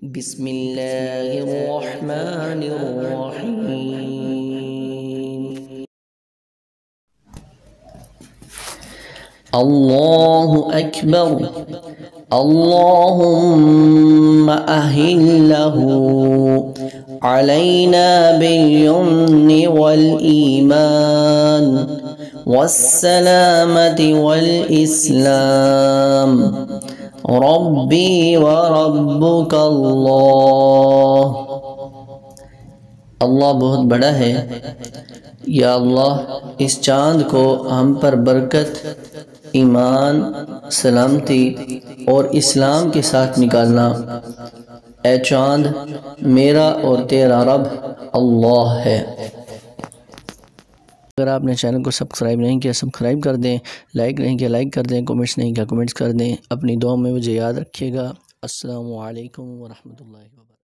بسم الله الرحمن الرحيم. الله أكبر. اللهم أهله علينا باليمن والإيمان والسلامة والإسلام. ربي وربك اللہ. اللہ بہت بڑا ہے. یا اللہ اس چاند کو ہم پر برکت، ایمان، سلامتی اور اسلام کے ساتھ نکالنا. اے چاند، میرا اور تیرا رب اللہ ہے. اگر آپ نے چینل کو سبسکرائب نہیں کیا سبسکرائب کر دیں، لائک نہیں کیا لائک کر دیں، کمنٹس نہیں کیا کمنٹس کر دیں. اپنی دعا میں مجھے یاد رکھیے گا. السلام علیکم ورحمۃ اللہ وبرکاتہ.